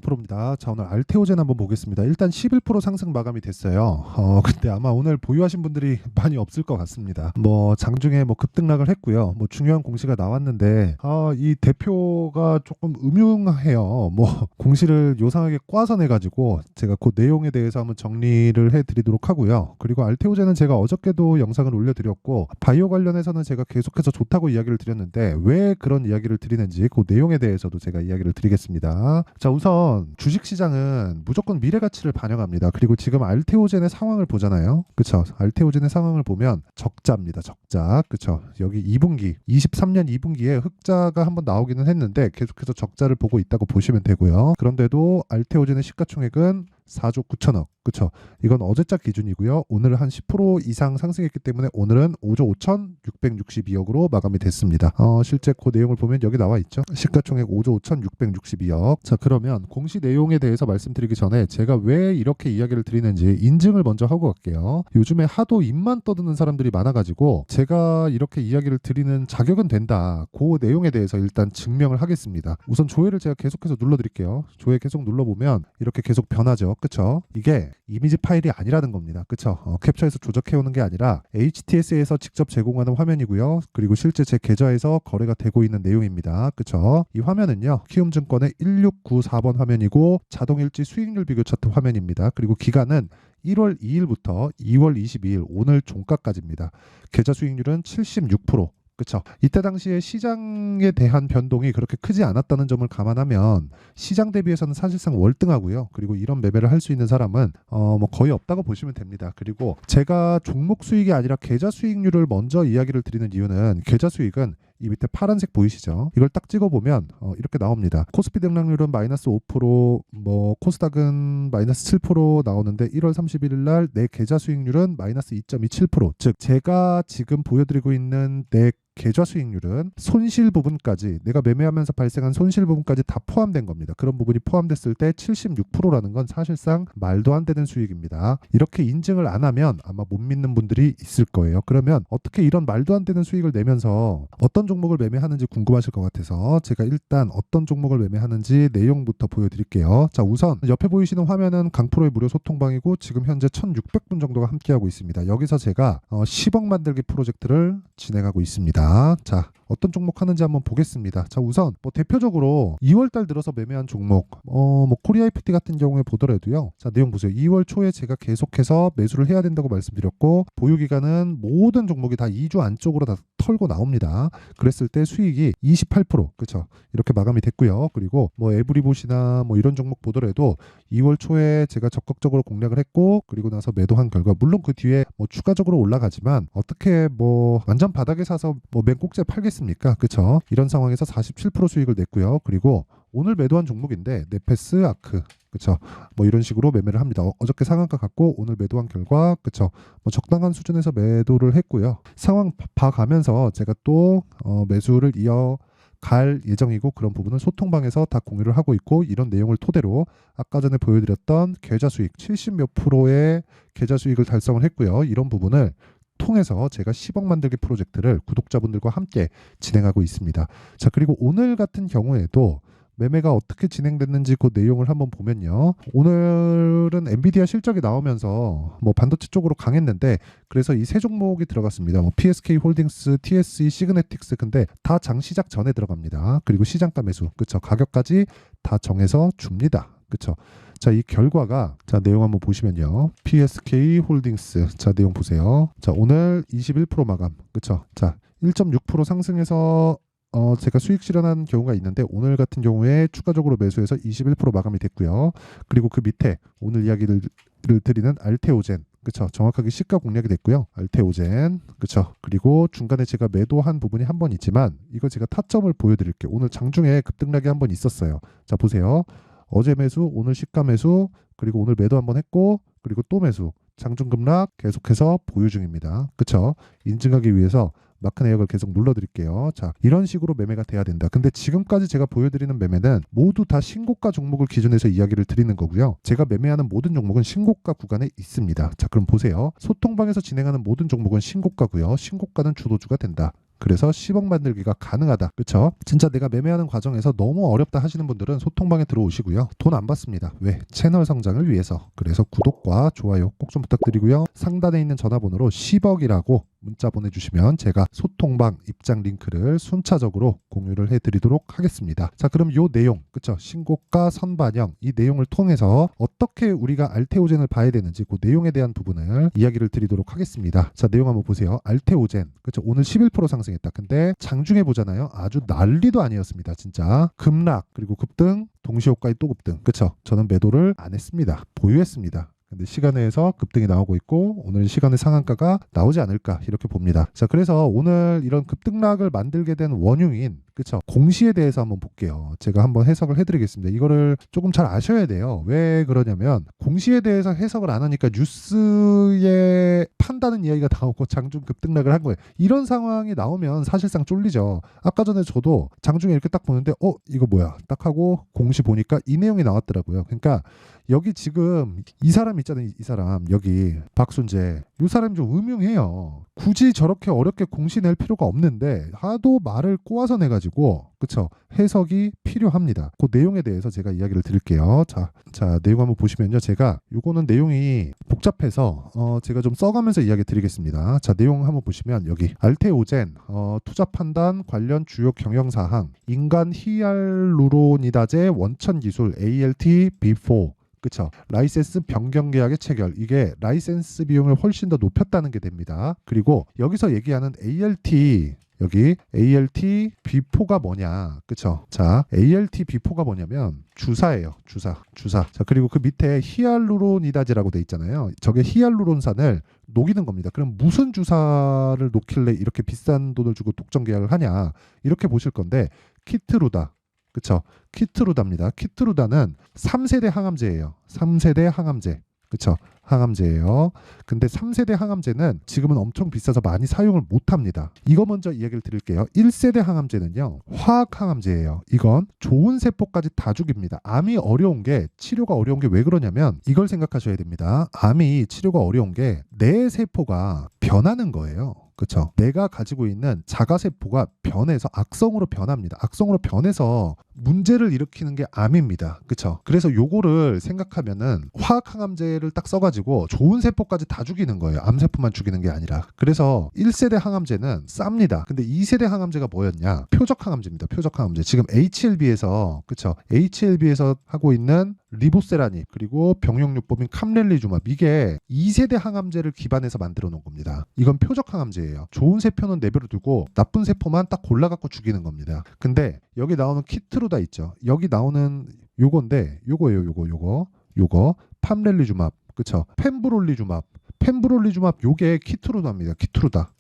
강프로입니다. 자, 오늘 알테오젠 한번 보겠습니다. 일단 11% 상승 마감이 됐어요. 근데 아마 오늘 보유하신 분들이 많이 없을 것 같습니다. 뭐 장중에 뭐 급등락을 했고요. 뭐 중요한 공시가 나왔는데 이 대표가 조금 음흉해요. 뭐 공시를 요상하게 꽈서 내가지고 제가 그 내용에 대해서 한번 정리를 해드리도록 하고요. 그리고 알테오젠은 제가 어저께도 영상을 올려드렸고 바이오 관련해서는 제가 계속해서 좋다고 이야기를 드렸는데 왜 그런 이야기를 드리는지 그 내용에 대해서도 제가 이야기를 드리겠습니다. 자, 우선 주식시장은 무조건 미래가치를 반영합니다. 그리고 지금 알테오젠의 상황을 보잖아요. 그쵸? 알테오젠의 상황을 보면 적자입니다. 적자. 그쵸? 여기 2분기 23년 2분기에 흑자가 한번 나오기는 했는데 계속해서 적자를 보고 있다고 보시면 되고요. 그런데도 알테오젠의 시가총액은 4조 9천억. 그쵸? 이건 어제자 기준이고요. 오늘 한 10% 이상 상승했기 때문에 오늘은 5조 5,662억으로 마감이 됐습니다. 실제 그 내용을 보면 여기 나와 있죠. 시가총액 5조 5,662억. 자, 그러면 공시 내용에 대해서 말씀드리기 전에 제가 왜 이렇게 이야기를 드리는지 인증을 먼저 하고 갈게요. 요즘에 하도 입만 떠드는 사람들이 많아가지고 제가 이렇게 이야기를 드리는 자격은 된다. 그 내용에 대해서 일단 증명을 하겠습니다. 우선 조회를 제가 계속해서 눌러드릴게요. 조회 계속 눌러보면 이렇게 계속 변하죠. 그쵸? 이게 이미지 파일이 아니라는 겁니다. 그쵸? 캡처해서 조작해오는 게 아니라 HTS에서 직접 제공하는 화면이고요. 그리고 실제 제 계좌에서 거래가 되고 있는 내용입니다. 그쵸? 이 화면은요. 키움증권의 1694번 화면이고 자동일지 수익률 비교 차트 화면입니다. 그리고 기간은 1월 2일부터 2월 22일 오늘 종가까지입니다. 계좌 수익률은 76%. 그렇죠. 이때 당시에 시장에 대한 변동이 그렇게 크지 않았다는 점을 감안하면 시장 대비해서는 사실상 월등하고요. 그리고 이런 매매를 할 수 있는 사람은 뭐 거의 없다고 보시면 됩니다. 그리고 제가 종목 수익이 아니라 계좌 수익률을 먼저 이야기를 드리는 이유는 계좌 수익은 이 밑에 파란색 보이시죠? 이걸 딱 찍어보면 이렇게 나옵니다. 코스피 등락률은 마이너스 5%, 뭐 코스닥은 마이너스 7% 나오는데 1월 31일 날 내 계좌 수익률은 마이너스 2.27%. 즉 제가 지금 보여드리고 있는 내 계좌 수익률은 손실 부분까지 내가 매매하면서 발생한 손실 부분까지 다 포함된 겁니다. 그런 부분이 포함됐을 때 76%라는 건 사실상 말도 안 되는 수익입니다. 이렇게 인증을 안 하면 아마 못 믿는 분들이 있을 거예요. 그러면 어떻게 이런 말도 안 되는 수익을 내면서 어떤 종목을 매매하는지 궁금하실 것 같아서 제가 일단 어떤 종목을 매매하는지 내용부터 보여드릴게요. 자, 우선 옆에 보이시는 화면은 강프로의 무료 소통방이고 지금 현재 1600분 정도가 함께하고 있습니다. 여기서 제가 10억 만들기 프로젝트를 진행하고 있습니다. 자, 어떤 종목 하는지 한번 보겠습니다. 자, 우선 뭐 대표적으로 2월달 들어서 매매한 종목 뭐 코리아 FT 같은 경우에 보더라도요. 자, 내용 보세요. 2월 초에 제가 계속해서 매수를 해야 된다고 말씀드렸고 보유 기간은 모든 종목이 다 2주 안쪽으로 다 털고 나옵니다. 그랬을 때 수익이 28% 그렇죠. 이렇게 마감이 됐고요. 그리고 뭐 에브리봇이나 뭐 이런 종목 보더라도 2월 초에 제가 적극적으로 공략을 했고 그리고 나서 매도한 결과 물론 그 뒤에 뭐 추가적으로 올라가지만 어떻게 뭐 완전 바닥에 사서 뭐 맨꼭지에 팔겠습니까? 그렇죠. 이런 상황에서 47% 수익을 냈고요. 그리고 오늘 매도한 종목인데 네페스 아크 그쵸 뭐 이런 식으로 매매를 합니다. 어저께 상한가 갖고 오늘 매도한 결과 그쵸 뭐 적당한 수준에서 매도를 했고요. 상황 봐가면서 제가 또 매수를 이어갈 예정이고 그런 부분은 소통방에서 다 공유를 하고 있고 이런 내용을 토대로 아까 전에 보여드렸던 계좌 수익 70몇 프로의 계좌 수익을 달성을 했고요. 이런 부분을 통해서 제가 10억 만들기 프로젝트를 구독자분들과 함께 진행하고 있습니다. 자, 그리고 오늘 같은 경우에도 매매가 어떻게 진행됐는지 그 내용을 한번 보면요. 오늘은 엔비디아 실적이 나오면서 뭐 반도체 쪽으로 강했는데 그래서 이 세 종목이 들어갔습니다. 뭐 PSK 홀딩스, TSE, 시그네틱스 근데 다 장 시작 전에 들어갑니다. 그리고 시장가 매수, 그쵸? 가격까지 다 정해서 줍니다. 그쵸? 자, 이 결과가 자 내용 한번 보시면요. PSK 홀딩스 자 내용 보세요. 자, 오늘 21% 마감, 그쵸? 자, 1.6% 상승해서 제가 수익 실현한 경우가 있는데 오늘 같은 경우에 추가적으로 매수해서 21% 마감이 됐고요. 그리고 그 밑에 오늘 이야기를 드리는 알테오젠 그쵸 정확하게 시가 공략이 됐고요. 알테오젠 그쵸 그리고 중간에 제가 매도한 부분이 한 번 있지만 이거 제가 타점을 보여드릴게요. 오늘 장중에 급등락이 한 번 있었어요. 자, 보세요. 어제 매수 오늘 시가 매수 그리고 오늘 매도 한 번 했고 그리고 또 매수 장중 급락 계속해서 보유 중입니다. 그쵸 인증하기 위해서 마크 내역을 계속 눌러드릴게요. 자, 이런 식으로 매매가 돼야 된다. 근데 지금까지 제가 보여드리는 매매는 모두 다 신고가 종목을 기준해서 이야기를 드리는 거고요. 제가 매매하는 모든 종목은 신고가 구간에 있습니다. 자, 그럼 보세요. 소통방에서 진행하는 모든 종목은 신고가고요. 신고가는 주도주가 된다. 그래서 10억 만들기가 가능하다. 그쵸? 진짜 내가 매매하는 과정에서 너무 어렵다 하시는 분들은 소통방에 들어오시고요. 돈 안 받습니다. 왜? 채널 성장을 위해서. 그래서 구독과 좋아요 꼭 좀 부탁드리고요. 상단에 있는 전화번호로 10억이라고 문자 보내주시면 제가 소통방 입장 링크를 순차적으로 공유를 해드리도록 하겠습니다. 자, 그럼 요 내용, 그쵸? 신고가 선반영 이 내용을 통해서 어떻게 우리가 알테오젠을 봐야 되는지 그 내용에 대한 부분을 이야기를 드리도록 하겠습니다. 자, 내용 한번 보세요. 알테오젠, 그쵸? 오늘 11% 상승했다. 근데 장중에 보잖아요. 아주 난리도 아니었습니다. 진짜 급락 그리고 급등, 동시효과에 또 급등. 그쵸? 저는 매도를 안 했습니다. 보유했습니다. 근데 시간에서 급등이 나오고 있고 오늘 시간의 상한가가 나오지 않을까 이렇게 봅니다. 자, 그래서 오늘 이런 급등락을 만들게 된 원흉인 그쵸? 공시에 대해서 한번 볼게요. 제가 한번 해석을 해드리겠습니다. 이거를 조금 잘 아셔야 돼요. 왜 그러냐면 공시에 대해서 해석을 안 하니까 뉴스에 판다는 이야기가 나오고 장중 급등락을 한 거예요. 이런 상황이 나오면 사실상 쫄리죠. 아까 전에 저도 장중에 이렇게 딱 보는데 이거 뭐야? 딱 하고 공시 보니까 이 내용이 나왔더라고요. 그러니까 여기 지금 이 사람 있잖아요. 이 사람 여기 박순재 이 사람이 좀 음흉해요. 굳이 저렇게 어렵게 공시 낼 필요가 없는데 하도 말을 꼬아서 내가지고 그쵸? 해석이 필요합니다. 그 내용에 대해서 제가 이야기를 드릴게요. 자 내용 한번 보시면요. 제가 요거는 내용이 복잡해서 제가 좀 써가면서 이야기 드리겠습니다. 자, 내용 한번 보시면 여기 알테오젠 투자 판단 관련 주요 경영사항 인간 히알루로니다제 원천 기술 ALT B4 그쵸? 라이센스 변경 계약의 체결 이게 라이센스 비용을 훨씬 더 높였다는 게 됩니다. 그리고 여기서 얘기하는 ALT 여기 ALT B4가 뭐냐 그쵸? 자 ALT B4가 뭐냐면 주사예요. 주사. 자 그리고 그 밑에 히알루로니다제라고 돼 있잖아요. 저게 히알루론산을 녹이는 겁니다. 그럼 무슨 주사를 놓길래 이렇게 비싼 돈을 주고 독점 계약을 하냐 이렇게 보실 건데 키트루다 그쵸? 키트루다입니다. 키트루다는 3세대 항암제예요. 3세대 항암제. 그쵸? 항암제예요. 근데 3세대 항암제는 지금은 엄청 비싸서 많이 사용을 못합니다. 이거 먼저 이야기를 드릴게요. 1세대 항암제는요. 화학 항암제예요. 이건 좋은 세포까지 다 죽입니다. 암이 어려운 게 치료가 어려운 게 왜 그러냐면 이걸 생각하셔야 됩니다. 암이 치료가 어려운 게 내 세포가 변하는 거예요. 그렇죠? 내가 가지고 있는 자가세포가 변해서 악성으로 변합니다. 악성으로 변해서 문제를 일으키는 게 암입니다. 그렇죠? 그래서 요거를 생각하면은 화학 항암제를 딱 써가지고 좋은 세포까지 다 죽이는 거예요. 암세포만 죽이는 게 아니라. 그래서 1세대 항암제는 쌉니다. 근데 2세대 항암제가 뭐였냐? 표적 항암제입니다. 표적 항암제. 지금 HLB에서 그렇죠? HLB에서 하고 있는 리보세라닙 그리고 병용요법인 캄렐리주맙 이게 2세대 항암제를 기반해서 만들어 놓은 겁니다. 이건 표적 항암제예요. 좋은 세포는 내버려 두고 나쁜 세포만 딱 골라갖고 죽이는 겁니다. 근데 여기 나오는 키트루다 있죠. 여기 나오는 요건데 요거예요. 요거 팜렐리주맙 그쵸? 펜브롤리주맙 요게 키트루다입니다.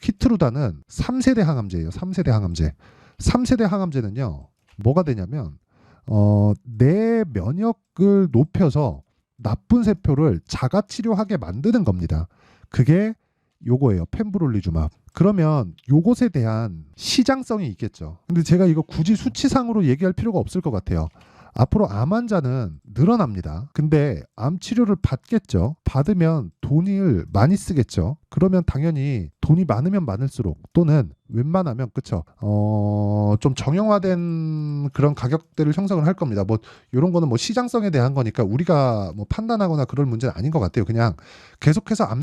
키트루다는 3세대 항암제예요. 3세대 항암제. 3세대 항암제는요. 뭐가 되냐면 내 면역을 높여서 나쁜 세포를 자가 치료하게 만드는 겁니다. 그게 요거예요. 펜브롤리주맙. 그러면 요것에 대한 시장성이 있겠죠. 근데 제가 이거 굳이 수치상으로 얘기할 필요가 없을 것 같아요. 앞으로 암 환자는 늘어납니다. 근데 암 치료를 받겠죠. 받으면 돈을 많이 쓰겠죠. 그러면 당연히 돈이 많으면 많을수록 또는 웬만하면 그쵸 좀 정형화된 그런 가격대를 형성을 할 겁니다. 뭐 이런 거는 뭐 시장성에 대한 거니까 우리가 뭐 판단하거나 그럴 문제는 아닌 것 같아요. 그냥 계속해서 암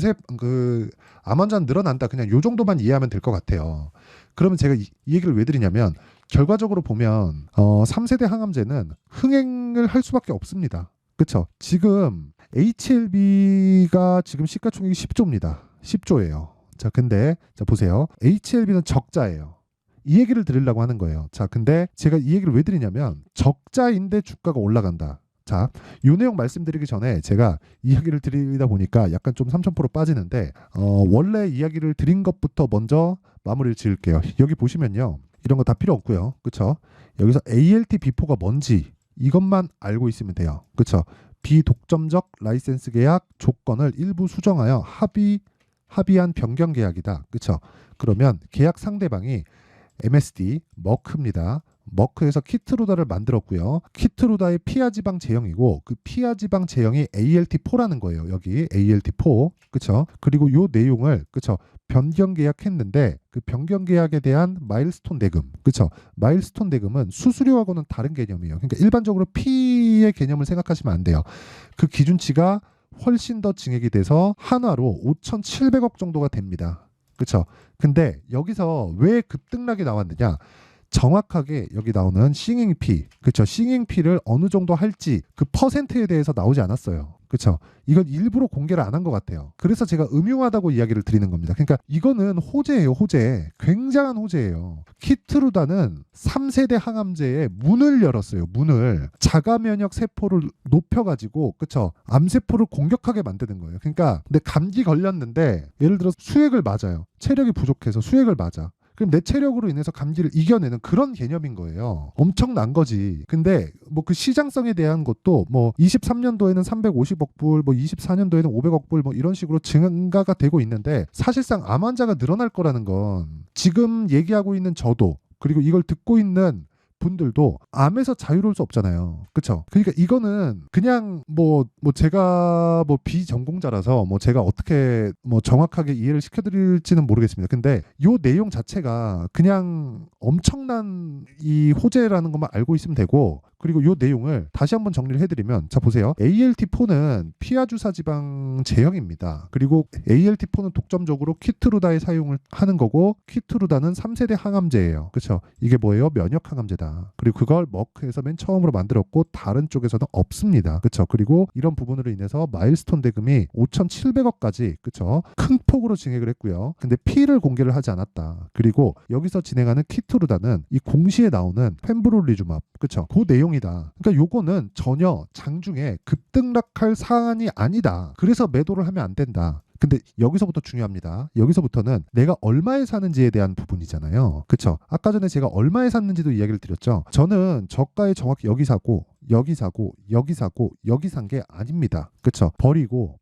환자는 늘어난다. 그냥 요 정도만 이해하면 될 것 같아요. 그러면 제가 이 얘기를 왜 드리냐면 결과적으로 보면 3세대 항암제는 흥행을 할 수밖에 없습니다. 그렇죠? 지금 HLB가 지금 시가총액이 10조입니다. 10조예요. 자, 근데 자 보세요. HLB는 적자예요. 이 얘기를 드리려고 하는 거예요. 자, 근데 제가 이 얘기를 왜 드리냐면 적자인데 주가가 올라간다. 자, 이 내용 말씀드리기 전에 제가 이야기를 드리다 보니까 약간 좀 3000% 빠지는데 원래 이야기를 드린 것부터 먼저 마무리를 지을게요. 여기 보시면요. 이런 거 다 필요 없고요. 그렇죠? 여기서 ALT B4가 뭔지 이것만 알고 있으면 돼요. 그렇죠? 비독점적 라이센스 계약 조건을 일부 수정하여 합의한 변경 계약이다. 그렇죠? 그러면 계약 상대방이 MSD, 머크입니다. 머크에서 키트루다를 만들었고요. 키트루다의 피하 지방 제형이고 그 피하 지방 제형이 ALT4라는 거예요. 여기 ALT4. 그쵸? 그리고 요 내용을 그쵸? 변경 계약했는데 그 변경 계약에 대한 마일스톤 대금. 그쵸? 마일스톤 대금은 수수료하고는 다른 개념이에요. 그러니까 일반적으로 피의 개념을 생각하시면 안 돼요. 그 기준치가 훨씬 더 증액이 돼서 한화로 5,700억 정도가 됩니다. 그쵸? 근데 여기서 왜 급등락이 나왔느냐? 정확하게 여기 나오는 싱잉피, 그쵸? 싱잉피를 어느 정도 할지 그 퍼센트에 대해서 나오지 않았어요. 그쵸? 이건 일부러 공개를 안 한 것 같아요. 그래서 제가 음흉하다고 이야기를 드리는 겁니다. 그러니까 이거는 호재예요, 호재. 굉장한 호재예요. 키트루다는 3세대 항암제의 문을 열었어요, 문을. 자가 면역 세포를 높여가지고, 그쵸? 암세포를 공격하게 만드는 거예요. 그러니까, 근데 감기 걸렸는데, 예를 들어 수액을 맞아요. 체력이 부족해서 수액을 맞아. 그럼 내 체력으로 인해서 감기를 이겨내는 그런 개념인 거예요. 엄청난 거지. 근데 뭐 그 시장성에 대한 것도 뭐 23년도에는 350억 불, 뭐 24년도에는 500억 불, 뭐 이런 식으로 증가가 되고 있는데 사실상 암 환자가 늘어날 거라는 건 지금 얘기하고 있는 저도 그리고 이걸 듣고 있는 분들도 암에서 자유로울 수 없잖아요. 그쵸? 그러니까 이거는 그냥 뭐 제가 뭐 비전공자라서 뭐 제가 어떻게 뭐 정확하게 이해를 시켜드릴지는 모르겠습니다. 근데 요 내용 자체가 그냥 엄청난 이 호재라는 것만 알고 있으면 되고 그리고 요 내용을 다시 한번 정리를 해드리면 자 보세요. ALT4는 피하 주사 지방 제형입니다. 그리고 ALT4는 독점적으로 키트루다에 사용을 하는 거고 키트루다는 3세대 항암제예요. 그렇죠? 이게 뭐예요? 면역 항암제다. 그리고 그걸 머크에서 맨 처음으로 만들었고 다른 쪽에서는 없습니다. 그렇죠? 그리고 이런 부분으로 인해서 마일스톤 대금이 5,700억까지 그렇죠? 큰 폭으로 증액을 했고요. 근데 P를 공개를 하지 않았다. 그리고 여기서 진행하는 키트루다는 이 공시에 나오는 펜브롤리주맙 그렇죠? 그 내용이다. 그러니까 요거는 전혀 장중에 급등락할 사안이 아니다. 그래서 매도를 하면 안 된다. 근데 여기서부터 중요합니다. 여기서부터는 내가 얼마에 사는지에 대한 부분이잖아요. 그쵸? 아까 전에 제가 얼마에 샀는지도 이야기를 드렸죠. 저는 저가에 정확히 여기 사고 여기 사고 여기 사고 여기 산 게 아닙니다. 그쵸? 버리고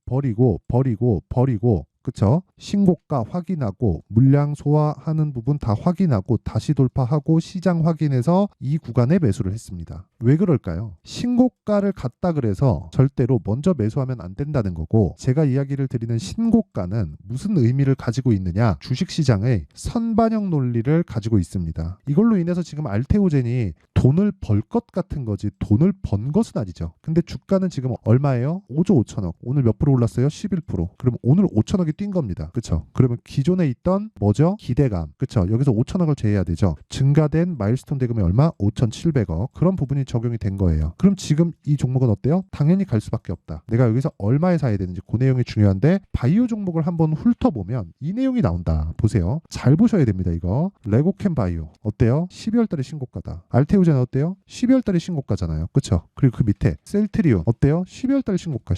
그쵸? 신고가 확인하고 물량 소화하는 부분 다 확인하고 다시 돌파하고 시장 확인해서 이 구간에 매수를 했습니다. 왜 그럴까요? 신고가를 갔다 그래서 절대로 먼저 매수하면 안 된다는 거고 제가 이야기를 드리는 신고가는 무슨 의미를 가지고 있느냐? 주식시장의 선반영 논리를 가지고 있습니다. 이걸로 인해서 지금 알테오젠이 돈을 벌 것 같은 거지 돈을 번 것은 아니죠. 근데 주가는 지금 얼마예요? 5조 5천억. 오늘 몇 프로 올랐어요? 11%. 그럼 오늘 5천억이 뛴 겁니다. 그쵸? 그러면 기존에 있던 뭐죠? 기대감. 그쵸? 여기서 5천억을 제외해야 되죠. 증가된 마일스톤 대금이 얼마? 5,700억. 그런 부분이 적용이 된 거예요. 그럼 지금 이 종목은 어때요? 당연히 갈 수밖에 없다. 내가 여기서 얼마에 사야 되는지 그 내용이 중요한데 바이오 종목을 한번 훑어보면 이 내용이 나온다. 보세요. 잘 보셔야 됩니다. 이거. 레고캠 바이오. 어때요? 12월 달에 신고가다. 알테오젠 어때요? 12월 달에 신고가잖아요. 그쵸? 그리고 그 밑에 셀트리온 어때요? 12월 달에 신고가.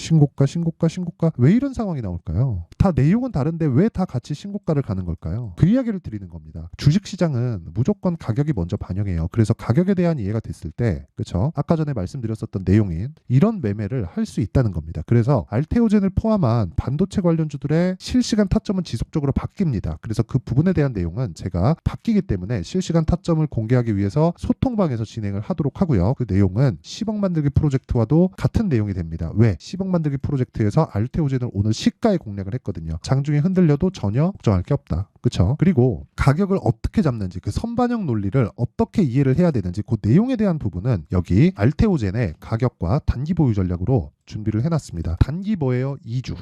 왜 이런 상황이 나올까요? 다 내용은 다른데 왜 다 같이 신고가를 가는 걸까요? 그 이야기를 드리는 겁니다. 주식시장은 무조건 가격이 먼저 반영해요. 그래서 가격에 대한 이해가 됐을 때 그쵸? 아까 전에 말씀드렸었던 내용인 이런 매매를 할 수 있다는 겁니다. 그래서 알테오젠을 포함한 반도체 관련주들의 실시간 타점은 지속적으로 바뀝니다. 그래서 그 부분에 대한 내용은 제가 바뀌기 때문에 실시간 타점을 공개하기 위해서 소통방에서 진행을 하도록 하고요. 그 내용은 10억 만들기 프로젝트와도 같은 내용이 됩니다. 왜? 10억 만들기 프로젝트에서 알테오젠을 오늘 시가에 공략을 했거든요. 장중에 흔들려도 전혀 걱정할 게 없다. 그쵸? 그리고 가격을 어떻게 잡는지 그 선반영 논리를 어떻게 이해를 해야 되는지 그 내용에 대한 부분은 여기 알테오젠의 가격과 단기 보유 전략으로 준비를 해놨습니다. 단기 뭐예요? 2주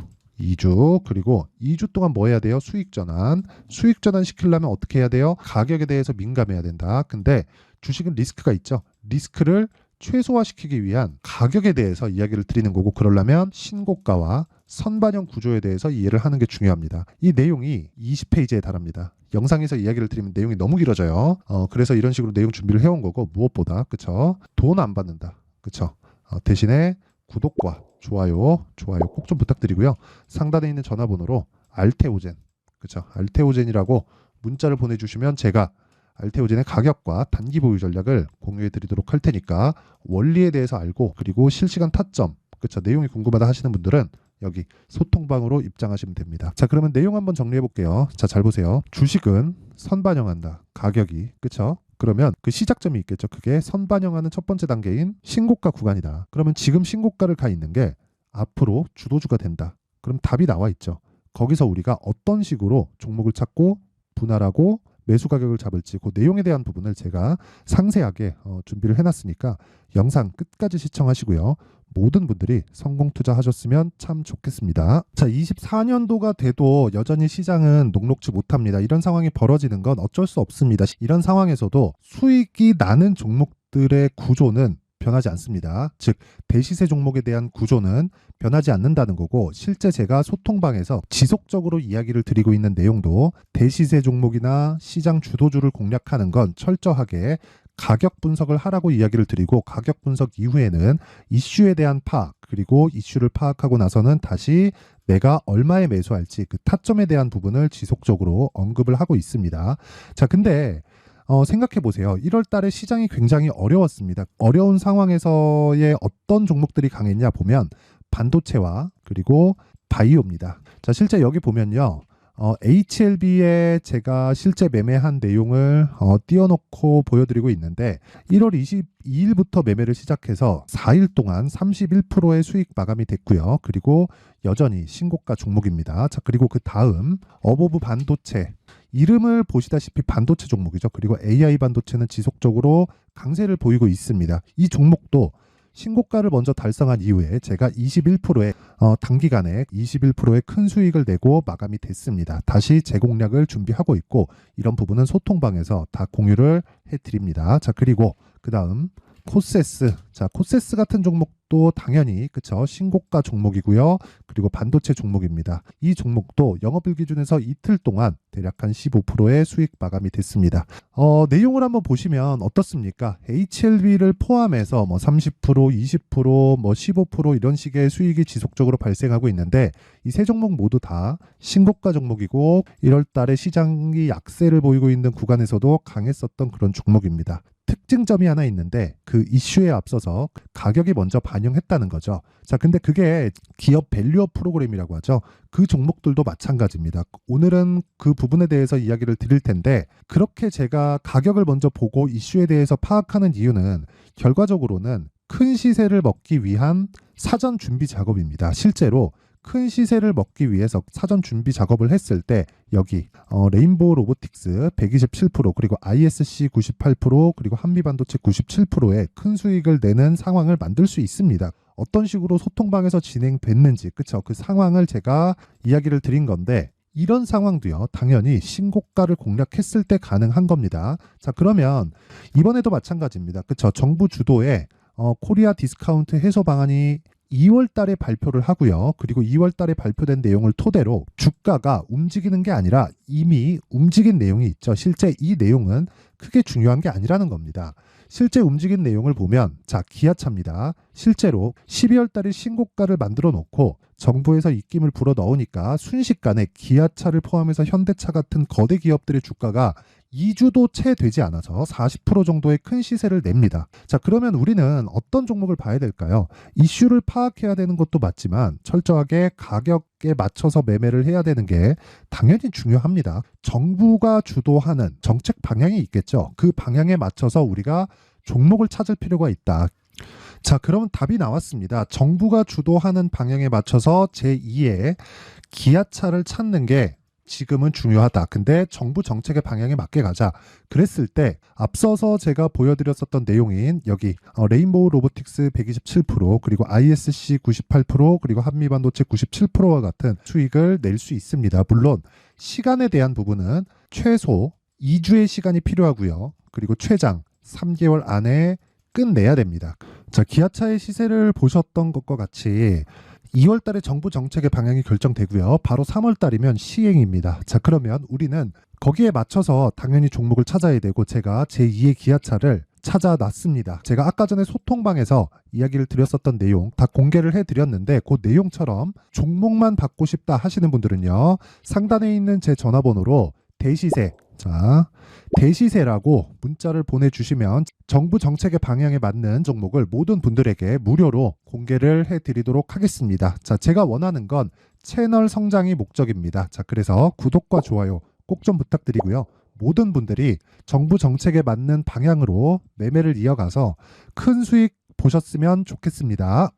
그리고 2주 동안 뭐 해야 돼요? 수익 전환 시키려면 어떻게 해야 돼요? 가격에 대해서 민감해야 된다. 근데 주식은 리스크가 있죠. 리스크를 최소화시키기 위한 가격에 대해서 이야기를 드리는 거고 그러려면 신고가와 선반영 구조에 대해서 이해를 하는 게 중요합니다. 이 내용이 20페이지에 달합니다. 영상에서 이야기를 드리면 내용이 너무 길어져요. 그래서 이런 식으로 내용 준비를 해온 거고 무엇보다 그쵸? 돈 안 받는다. 그쵸? 대신에 구독과 좋아요 꼭 좀 부탁드리고요. 상단에 있는 전화번호로 알테오젠 그쵸? 알테오젠이라고 문자를 보내주시면 제가 알테오젠의 가격과 단기 보유 전략을 공유해 드리도록 할 테니까 원리에 대해서 알고 그리고 실시간 타점 그쵸? 내용이 궁금하다 하시는 분들은 여기 소통방으로 입장하시면 됩니다. 자 그러면 내용 한번 정리해 볼게요. 자 잘 보세요. 주식은 선반영한다. 가격이 그쵸? 그러면 그 시작점이 있겠죠. 그게 선반영하는 첫 번째 단계인 신고가 구간이다. 그러면 지금 신고가를 가 있는 게 앞으로 주도주가 된다. 그럼 답이 나와 있죠. 거기서 우리가 어떤 식으로 종목을 찾고 분할하고 매수 가격을 잡을지 그 내용에 대한 부분을 제가 상세하게 준비를 해놨으니까 영상 끝까지 시청하시고요. 모든 분들이 성공 투자하셨으면 참 좋겠습니다. 자, 24년도가 돼도 여전히 시장은 녹록지 못합니다. 이런 상황이 벌어지는 건 어쩔 수 없습니다. 이런 상황에서도 수익이 나는 종목들의 구조는 변하지 않습니다. 즉 대시세 종목에 대한 구조는 변하지 않는다는 거고, 실제 제가 소통방에서 지속적으로 이야기를 드리고 있는 내용도 대시세 종목이나 시장 주도주를 공략하는 건 철저하게 가격 분석을 하라고 이야기를 드리고, 가격 분석 이후에는 이슈에 대한 파악, 그리고 이슈를 파악하고 나서는 다시 내가 얼마에 매수할지 그 타점에 대한 부분을 지속적으로 언급을 하고 있습니다. 자, 근데 생각해 보세요. 1월 달에 시장이 굉장히 어려웠습니다. 어려운 상황에서의 어떤 종목들이 강했냐 보면 반도체와 그리고 바이오입니다. 자, 실제 여기 보면요. HLB에 제가 실제 매매한 내용을 띄워놓고 보여드리고 있는데 1월 22일부터 매매를 시작해서 4일 동안 31%의 수익 마감이 됐고요. 그리고 여전히 신고가 종목입니다. 자, 그리고 그 다음 어보브 반도체, 이름을 보시다시피 반도체 종목이죠. 그리고 AI 반도체는 지속적으로 강세를 보이고 있습니다. 이 종목도 신고가를 먼저 달성한 이후에 제가 21%의 단기간에 21%의 큰 수익을 내고 마감이 됐습니다. 다시 재공략을 준비하고 있고, 이런 부분은 소통방에서 다 공유를 해드립니다. 자, 그리고 그 다음 코세스. 자, 코세스 같은 종목도 당연히 그쵸, 신고가 종목이고요. 그리고 반도체 종목입니다. 이 종목도 영업일 기준에서 이틀 동안 대략 한 15%의 수익 마감이 됐습니다. 내용을 한번 보시면 어떻습니까? HLB를 포함해서 뭐 30%, 20%, 뭐 15% 이런 식의 수익이 지속적으로 발생하고 있는데, 이 세 종목 모두 다 신고가 종목이고 1월 달에 시장이 약세를 보이고 있는 구간에서도 강했었던 그런 종목입니다. 특징점이 하나 있는데 그 이슈에 앞서서 가격이 먼저 반영했다는 거죠. 자, 근데 그게 기업 밸류업 프로그램이라고 하죠. 그 종목들도 마찬가지입니다. 오늘은 그 부분에 대해서 이야기를 드릴 텐데, 그렇게 제가 가격을 먼저 보고 이슈에 대해서 파악하는 이유는 결과적으로는 큰 시세를 먹기 위한 사전 준비 작업입니다. 실제로 큰 시세를 먹기 위해서 사전 준비 작업을 했을 때 여기 레인보우 로보틱스 127%, 그리고 ISC 98%, 그리고 한미반도체 97%의 큰 수익을 내는 상황을 만들 수 있습니다. 어떤 식으로 소통방에서 진행됐는지, 그쵸? 그 상황을 제가 이야기를 드린 건데, 이런 상황도요, 당연히 신고가를 공략했을 때 가능한 겁니다. 자, 그러면 이번에도 마찬가지입니다. 그쵸? 정부 주도의 코리아 디스카운트 해소 방안이 2월 달에 발표를 하고요. 그리고 2월 달에 발표된 내용을 토대로 주가가 움직이는 게 아니라 이미 움직인 내용이 있죠. 실제 이 내용은 크게 중요한 게 아니라는 겁니다. 실제 움직인 내용을 보면, 자, 기아차입니다. 실제로 12월 달에 신고가를 만들어 놓고 정부에서 입김을 불어 넣으니까 순식간에 기아차를 포함해서 현대차 같은 거대 기업들의 주가가 2주도 채 되지 않아서 40% 정도의 큰 시세를 냅니다. 자, 그러면 우리는 어떤 종목을 봐야 될까요? 이슈를 파악해야 되는 것도 맞지만 철저하게 가격에 맞춰서 매매를 해야 되는 게 당연히 중요합니다. 정부가 주도하는 정책 방향이 있겠죠. 그 방향에 맞춰서 우리가 종목을 찾을 필요가 있다. 자, 그러면 답이 나왔습니다. 정부가 주도하는 방향에 맞춰서 제2의 기아차를 찾는 게 지금은 중요하다. 근데 정부 정책의 방향에 맞게 가자. 그랬을 때 앞서서 제가 보여드렸었던 내용인 여기 레인보우 로보틱스 127%, 그리고 ISC 98%, 그리고 한미반도체 97%와 같은 수익을 낼 수 있습니다. 물론 시간에 대한 부분은 최소 2주의 시간이 필요하고요. 그리고 최장 3개월 안에 끝내야 됩니다. 자, 기아차의 시세를 보셨던 것과 같이 2월 달에 정부 정책의 방향이 결정되고요. 바로 3월 달이면 시행입니다. 자, 그러면 우리는 거기에 맞춰서 당연히 종목을 찾아야 되고, 제가 제2의 기아차를 찾아놨습니다. 제가 아까 전에 소통방에서 이야기를 드렸었던 내용 다 공개를 해드렸는데, 그 내용처럼 종목만 받고 싶다 하시는 분들은요, 상단에 있는 제 전화번호로 대시세, 자, 대시세라고 문자를 보내주시면 정부 정책의 방향에 맞는 종목을 모든 분들에게 무료로 공개를 해드리도록 하겠습니다. 자, 제가 원하는 건 채널 성장이 목적입니다. 자, 그래서 구독과 좋아요 꼭 좀 부탁드리고요. 모든 분들이 정부 정책에 맞는 방향으로 매매를 이어가서 큰 수익 보셨으면 좋겠습니다.